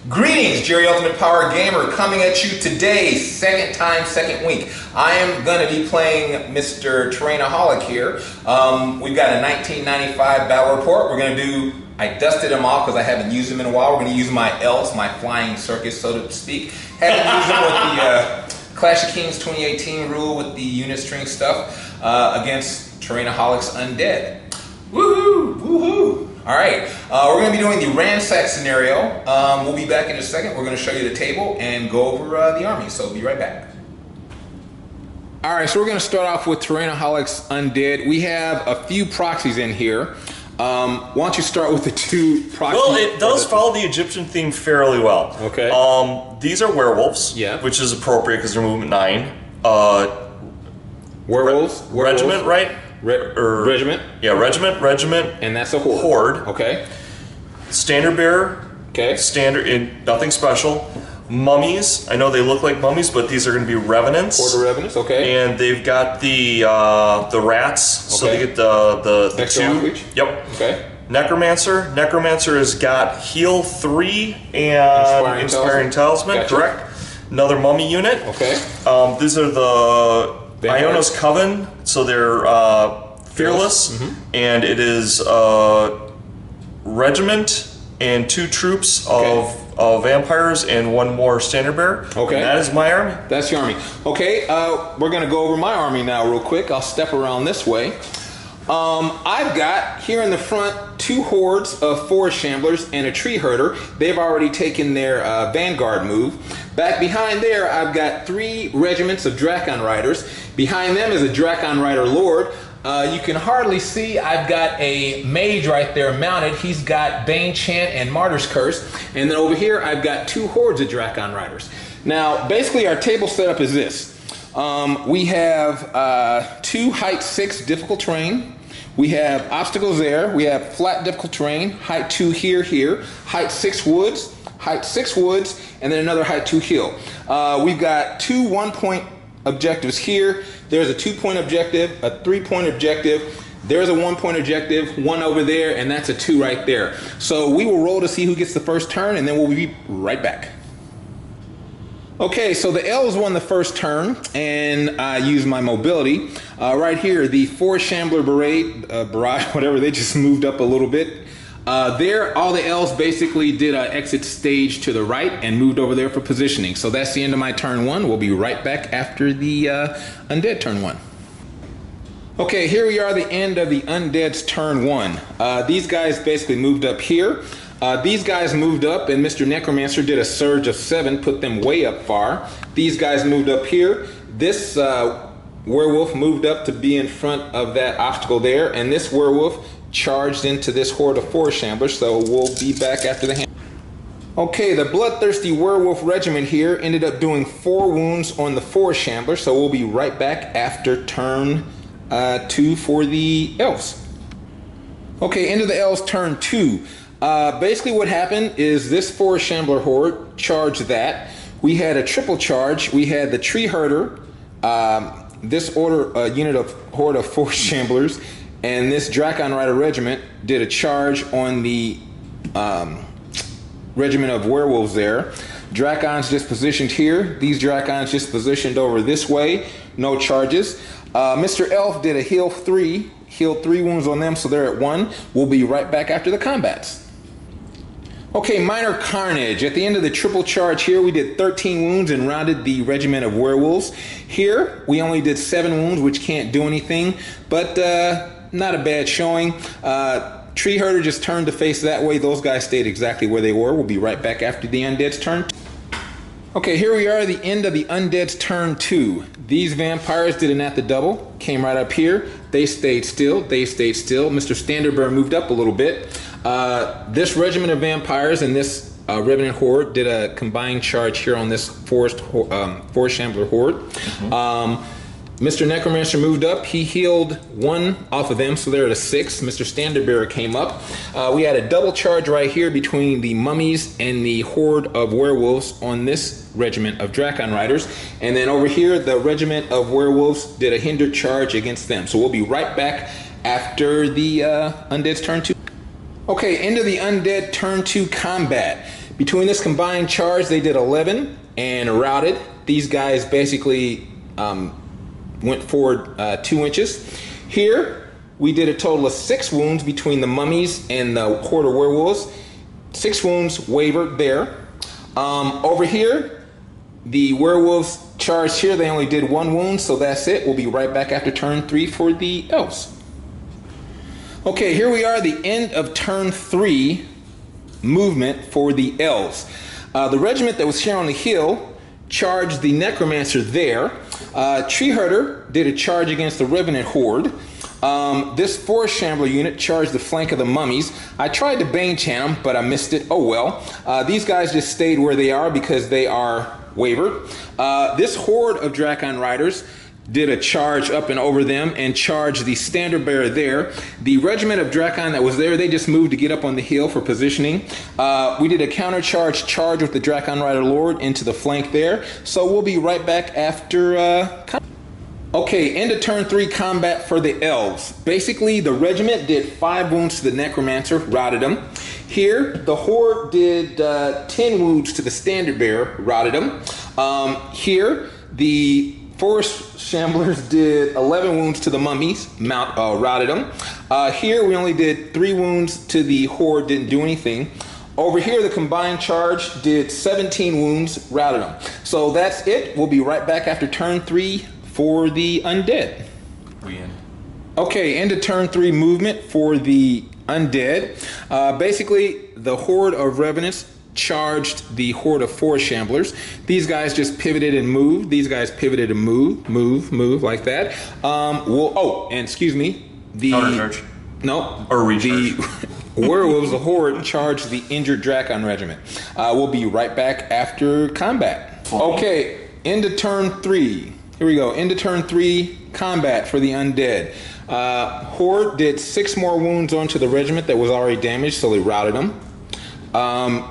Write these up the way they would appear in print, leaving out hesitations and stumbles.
Greetings, Jerry Ultimate Power Gamer, coming at you today, second time, second week. I am going to be playing Mr. Terrainaholic here. We've got a 1995 battle report. We're going to do, I dusted them off because I haven't used them in a while. We're going to use my elves, my flying circus, so to speak. Haven't used them with the Clash of Kings 2018 rule with the unit string stuff against Terrainaholics Undead. Woohoo! Woohoo! All right, we're going to be doing the Ransack scenario. We'll be back in a second. We're going to show you the table and go over the army, so we'll be right back. All right, so we're going to start off with Terrainaholics Undead. We have a few proxies in here. Why don't you start with the two proxies? Well, it does follow the Egyptian theme fairly well. Okay. These are werewolves, yeah, which is appropriate because they're movement 9. Werewolves? Regiment, right? Regiment? Yeah, regiment. And that's a horde. Okay. Standard bearer. Okay. Standard, nothing special. Mummies. I know they look like mummies, but these are going to be revenants. Horde of revenants, okay. And they've got the rats, okay, so they get the extra two. language? Yep. Okay. Necromancer. Necromancer has got heal 3 and inspiring talisman. Gotcha. Correct. Another mummy unit. Okay. These are the Iona's Coven, so they're fearless, and it is regiment and 2 troops of vampires and 1 more standard bearer. Okay. And that is my army. That's your army. Okay, we're going to go over my army now real quick. I'll step around this way. I've got here in the front 2 hordes of forest shamblers and a tree herder. They've already taken their vanguard move. Back behind there, I've got 3 regiments of Drakon riders. Behind them is a Drakon rider lord. You can hardly see, I've got a mage right there mounted. He's got Bane Chant and Martyr's Curse. And then over here, I've got 2 hordes of Drakon riders. Now, basically our table setup is this. We have 2 height 6 difficult terrain. We have obstacles there. We have flat difficult terrain, height 2 here, height 6 woods, and then another height 2 hill. We've got 2 1-point objectives here. There's a 2-point objective, a 3-point objective. There's a 1-point objective, 1 over there, and that's a 2 right there. So we will roll to see who gets the first turn, and then we'll be right back. Okay, so the elves won the first turn, and I used my mobility. Right here, the 4 Shambler Barrage, whatever, they just moved up a little bit. There, all the elves basically did an exit stage to the right and moved over there for positioning. So that's the end of my turn 1. We'll be right back after the Undead turn 1. Okay, here we are, the end of the Undead's turn 1. These guys basically moved up here. These guys moved up, and Mr. Necromancer did a surge of 7, put them way up far. These guys moved up here. This werewolf moved up to be in front of that obstacle there, and this werewolf charged into this horde of 4 shamblers, so we'll be back after the hand. Okay, the bloodthirsty werewolf regiment here ended up doing 4 wounds on the 4 shamblers, so we'll be right back after turn 2 for the elves. Okay, into the elves turn 2. Basically what happened is this 4 shambler horde charged that. We had a triple charge. We had the tree herder, this unit of horde of 4 shamblers, and this Drakon rider regiment did a charge on the regiment of werewolves there. Drakons just positioned here. These Drakons just positioned over this way. No charges. Mr. Elf did a heal 3. Healed 3 wounds on them, so they're at 1. We'll be right back after the combats. Okay, minor carnage. At the end of the triple charge here, we did 13 wounds and rounded the regiment of werewolves. Here, we only did 7 wounds, which can't do anything, but not a bad showing. Tree herder just turned to face that way. Those guys stayed exactly where they were. We'll be right back after the Undead's turn. Okay, here we are, the end of the Undead's turn 2. These vampires did an at the double, came right up here. They stayed still, Mr. Standard Bearer moved up a little bit. This regiment of vampires and this Revenant Horde did a combined charge here on this Forest Shambler Horde. Mr. Necromancer moved up. He healed 1 off of them, so they're at a 6. Mr. Standard Bearer came up. We had a double charge right here between the mummies and the horde of werewolves on this regiment of Drakon riders. And then over here, the regiment of werewolves did a hindered charge against them. So we'll be right back after the Undead's turn 2. Okay, into the Undead turn 2 combat. Between this combined charge, they did 11 and routed. These guys basically went forward 2 inches. Here, we did a total of 6 wounds between the mummies and the horde of werewolves. 6 wounds wavered there. Over here, the werewolves charged here. They only did 1 wound, so that's it. We'll be right back after turn 3 for the elves. Okay, here we are, the end of turn 3 movement for the elves. The regiment that was here on the hill charged the necromancer there. Tree Herder did a charge against the revenant horde. This forest shambler unit charged the flank of the mummies. I tried to bane chant them, but I missed it. Oh well. These guys just stayed where they are because they are wavered. This horde of Drakon riders did a charge up and over them and charged the standard bearer there. The regiment of Drakon that was there, they just moved to get up on the hill for positioning. We did a counter charge with the Drakon Rider Lord into the flank there. So we'll be right back after okay, end of turn 3 combat for the elves. Basically, the regiment did 5 wounds to the necromancer, routed him. Here, the horde did 10 wounds to the standard bearer, routed him. Here, the forest shamblers did 11 wounds to the mummies, routed them. Here, we only did 3 wounds to the horde, didn't do anything. Over here, the combined charge did 17 wounds, routed them. So that's it. We'll be right back after turn 3 for the undead. We end. Okay, end of turn 3 movement for the undead. Basically, the horde of revenants charged the horde of forest shamblers. These guys just pivoted and moved. These guys pivoted and move like that. And excuse me, the countercharge. No, or recharge. The werewolves, the horde, charged the injured Drakon regiment. We'll be right back after combat. Okay, into turn 3. Here we go. Into turn 3 combat for the undead. Horde did 6 more wounds onto the regiment that was already damaged, so they routed them.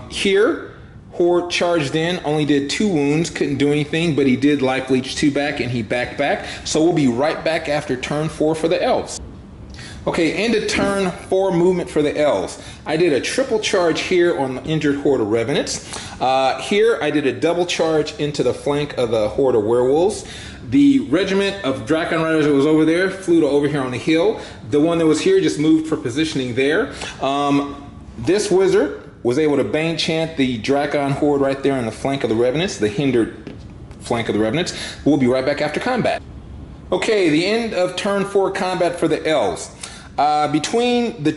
Here, Horde charged in, only did 2 wounds, couldn't do anything, but he did life leech 2 back and he backed back. So we'll be right back after turn 4 for the elves. Okay, end of turn 4 movement for the elves. I did a triple charge here on the injured horde of revenants. Here I did a double charge into the flank of the horde of werewolves. The regiment of Drakon riders that was over there flew to over here on the hill. The one that was here just moved for positioning there. This wizard was able to bane chant the Drakon horde right there on the flank of the revenants, the hindered flank of the revenants. We'll be right back after combat. Okay, the end of turn 4 combat for the elves. Between the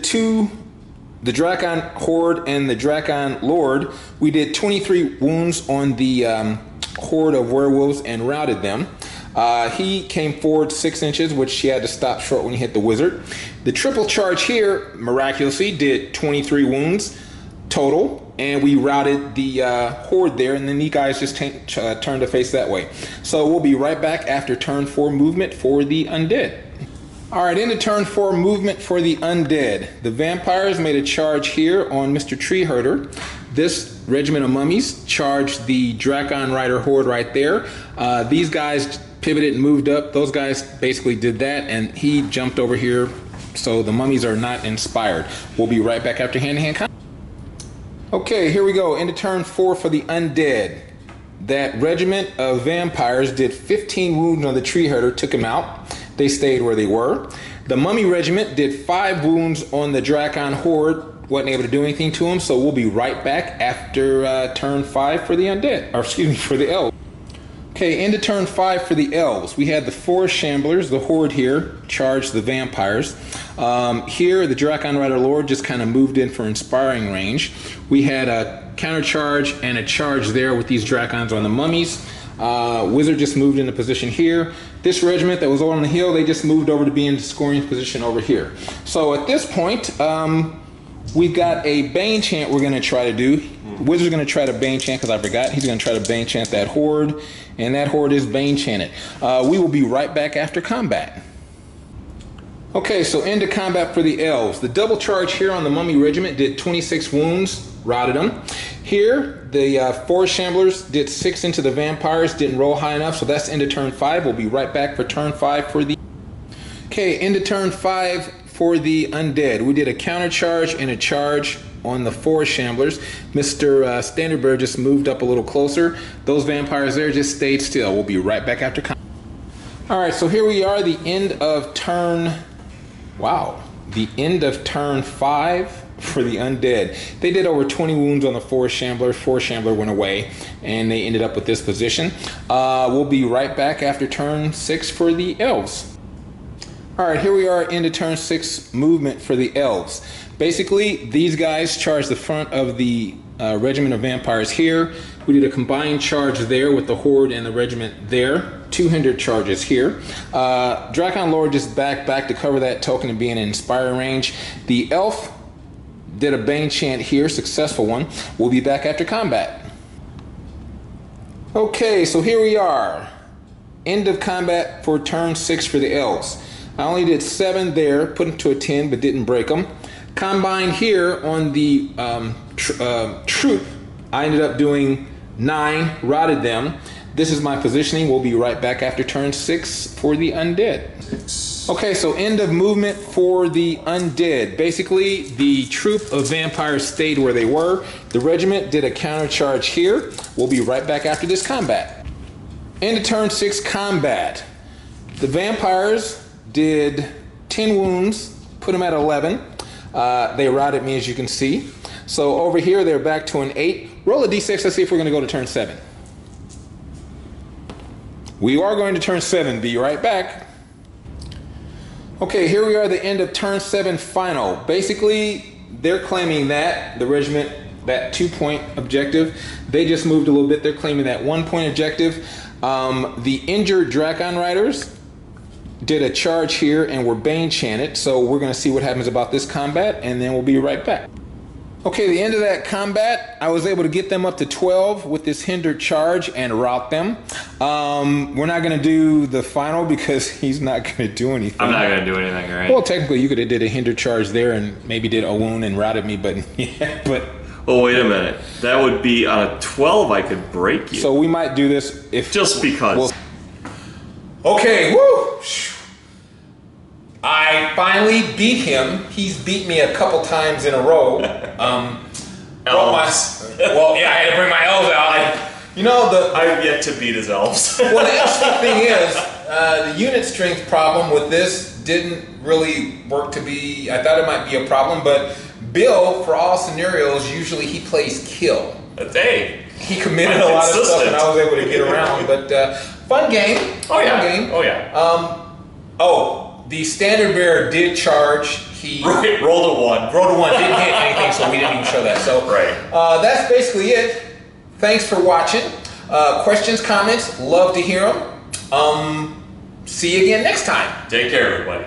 Drakon horde and the Drakon lord, we did 23 wounds on the horde of werewolves and routed them. He came forward 6 inches, which he had to stop short when he hit the wizard. The triple charge here, miraculously, did 23 wounds total, and we routed the horde there, and then you guys just turned to face that way. So we'll be right back after turn 4 movement for the undead. Alright, into turn 4 movement for the undead. The vampires made a charge here on Mr. Tree Herder. This regiment of mummies charged the Drakon Rider horde right there. These guys pivoted and moved up. Those guys basically did that, and he jumped over here, so the mummies are not inspired. We'll be right back after hand-to-hand combat. Okay, here we go. Into turn 4 for the undead. That regiment of vampires did 15 wounds on the Tree Herder, took him out. They stayed where they were. The mummy regiment did 5 wounds on the Drakon horde, wasn't able to do anything to him, so we'll be right back after turn 5 for the undead, or excuse me, for the elves. Okay, into turn 5 for the elves. We had the forest shamblers, the horde here, charged the vampires. Here, the Drakon Rider Lord just kind of moved in for inspiring range. We had a counter charge and a charge there with these Drakons on the mummies. Wizard just moved into position here. This regiment that was over on the hill, they just moved over to be in scoring position over here. So at this point, we've got a Bane chant we're going to try to do. Wizard's going to try to Bane chant because I forgot. He's going to try to Bane chant that horde, and that horde is Bane chanted. We will be right back after combat. Okay, so into combat for the elves. The double charge here on the mummy regiment did 26 wounds, routed them. Here, the forest shamblers did 6 into the vampires, didn't roll high enough, so that's into turn 5. We'll be right back for turn 5 for the... Okay, into turn 5 for the undead. We did a counter charge and a charge on the 4 Shamblers. Mr. Standard Bearer just moved up a little closer. Those vampires there just stayed still. We'll be right back after combat. Alright, so here we are, the end of turn... Wow. The end of turn 5 for the Undead. They did over 20 wounds on the 4 Shambler. 4 Shambler went away, and they ended up with this position. We'll be right back after turn 6 for the Elves. Alright, here we are into turn 6 movement for the Elves. Basically, these guys charge the front of the regiment of vampires here. We did a combined charge there with the Horde and the regiment there. 2 hindered charges here. Drakon Lord just back to cover that token and be in inspire range. The Elf did a Bane chant here, successful one. We'll be back after combat. Okay, so here we are. End of combat for turn 6 for the Elves. I only did 7 there, put them to a 10, but didn't break them. Combine here on the troop, I ended up doing 9, rotted them. This is my positioning. We'll be right back after turn 6 for the Undead. Okay, so end of movement for the Undead. Basically, the troop of vampires stayed where they were. The regiment did a counter charge here. We'll be right back after this combat. End of turn 6 combat. The vampires did 10 wounds, put them at 11. They rotted me, as you can see. So over here, they're back to an 8. Roll a d6, let's see if we're going to go to turn 7. We are going to turn 7. Be right back. Okay, here we are at the end of turn 7 final. Basically, they're claiming that, the regiment, that 2-point objective. They just moved a little bit. They're claiming that 1-point objective. The injured Drakon Riders did a charge here and were Bane chanted. So we're going to see what happens about this combat, and then we'll be right back. Okay, the end of that combat, I was able to get them up to 12 with this hindered charge and rout them. We're not going to do the final because he's not going to do anything. I'm not going to do anything, right? Well, technically, you could have did a hindered charge there and maybe did a wound and routed me, but yeah, but... Oh, wait a minute. That would be on a 12, I could break you. So we might do this if... Just because. Okay, woo! I finally beat him. He's beat me a couple times in a row. Well, yeah, I had to bring my elves out. I've yet to beat his elves. Well, the interesting thing is, the unit strength problem with this didn't really work to be. I thought it might be a problem, but Bill, for all scenarios, usually he plays kill. Hey, he committed a lot of stuff, and I was able to get around. But fun game. Oh yeah. Fun game. Oh yeah. The Standard Bearer did charge. He rolled a 1. Rolled a 1. Didn't hit anything, so we didn't even show that. So that's basically it. Thanks for watching. Questions, comments, love to hear them. See you again next time. Take care, everybody.